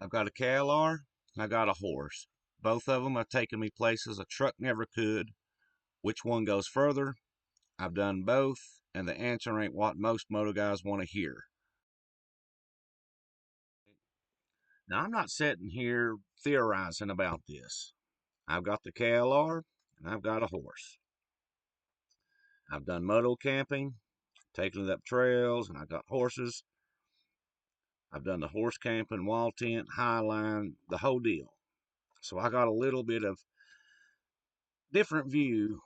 I've got a KLR and I got a horse. Both of them have taken me places a truck never could. Which one goes further? I've done both, and the answer ain't what most moto guys want to hear. Now, I'm not sitting here theorizing about this. I've got the KLR and I've got a horse. I've done moto camping, taken it up trails, and I've got horses. I've done the horse camping, wall tent, high line, the whole deal. So I got a little bit of different view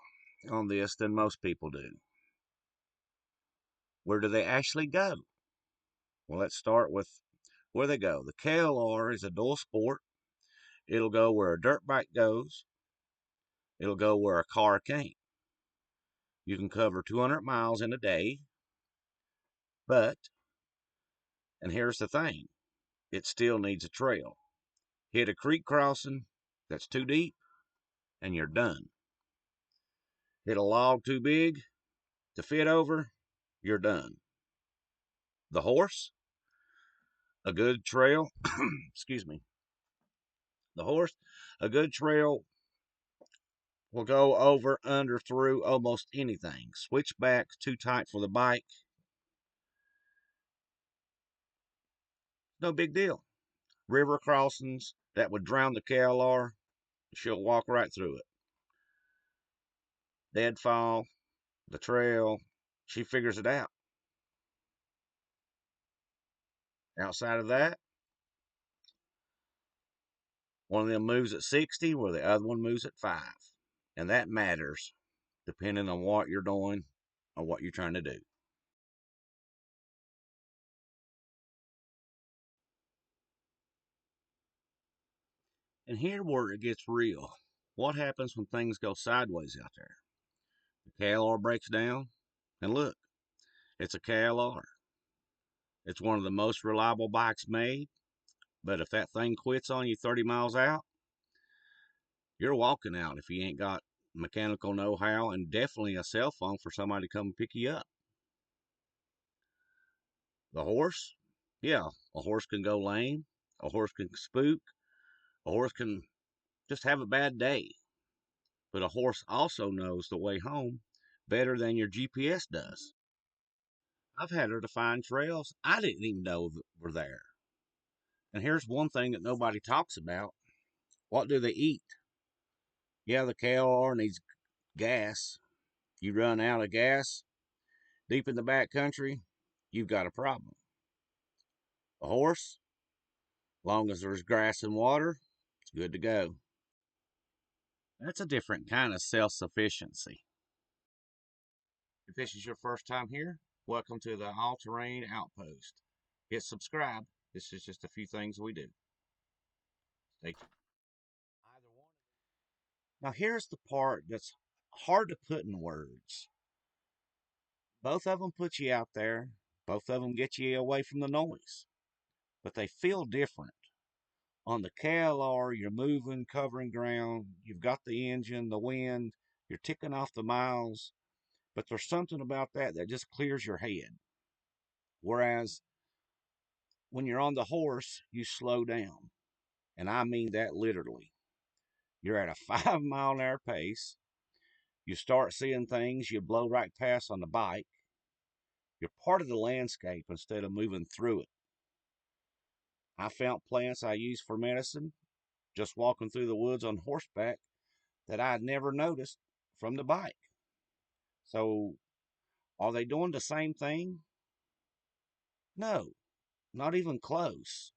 on this than most people do. Where do they actually go? Well, let's start with where they go. The KLR is a dual sport. It'll go where a dirt bike goes. It'll go where a car can't. You can cover 200 miles in a day, but, and here's the thing, it still needs a trail. Hit a creek crossing that's too deep, and you're done. Hit a log too big to fit over, you're done. The horse, a good trail, excuse me, the horse, a good trail will go over, under, through almost anything. Switchbacks too tight for the bike, no big deal. River crossings that would drown the KLR, she'll walk right through it. Deadfall, the trail, she figures it out. Outside of that, one of them moves at 60 where the other one moves at 5. And that matters depending on what you're doing or what you're trying to do. And here where it gets real. What happens when things go sideways out there? The KLR breaks down, and look, it's a KLR. It's one of the most reliable bikes made, but if that thing quits on you 30 miles out, you're walking out if you ain't got mechanical know-how and definitely a cell phone for somebody to come pick you up. The horse, yeah, a horse can go lame, a horse can spook, a horse can just have a bad day. But a horse also knows the way home better than your GPS does. I've had her to find trails I didn't even know were there. And here's one thing that nobody talks about. What do they eat? Yeah, the KLR needs gas. You run out of gas deep in the back country, you've got a problem. A horse, long as there's grass and water, it's good to go. That's a different kind of self sufficiency. If this is your first time here, welcome to the All Terrain Outpost. Hit subscribe. This is just a few things we do. Stay tuned. Now, here's the part that's hard to put in words. Both of them put you out there, both of them get you away from the noise, but they feel different. On the KLR, you're moving, covering ground, you've got the engine, the wind, you're ticking off the miles, but there's something about that that just clears your head. Whereas when you're on the horse, you slow down. And I mean that literally. You're at a 5 mile an hour pace. You start seeing things you blow right past on the bike. You're part of the landscape instead of moving through it. I found plants I use for medicine just walking through the woods on horseback that I had never noticed from the bike. So, are they doing the same thing? No, not even close.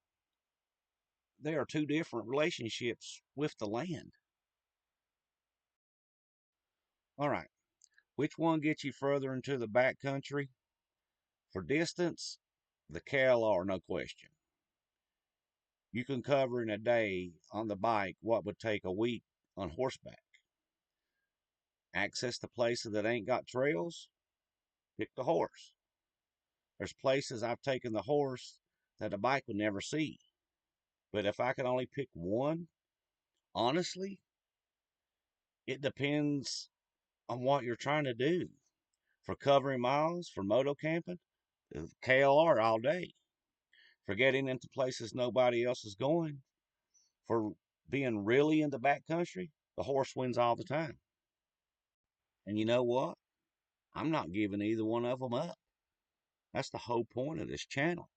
They are two different relationships with the land. All right, which one gets you further into the back country? For distance, the KLR, no question. You can cover in a day on the bike what would take a week on horseback. Access to places that ain't got trails, pick the horse. There's places I've taken the horse that a bike would never see. But if I could only pick one, honestly, it depends on what you're trying to do. For covering miles, for moto camping, KLR all day. for getting into places nobody else is going, for being really in the backcountry, the horse wins all the time. And you know what? I'm not giving either one of them up. That's the whole point of this channel.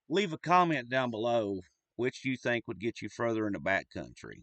Leave a comment down below which you think would get you further in the backcountry.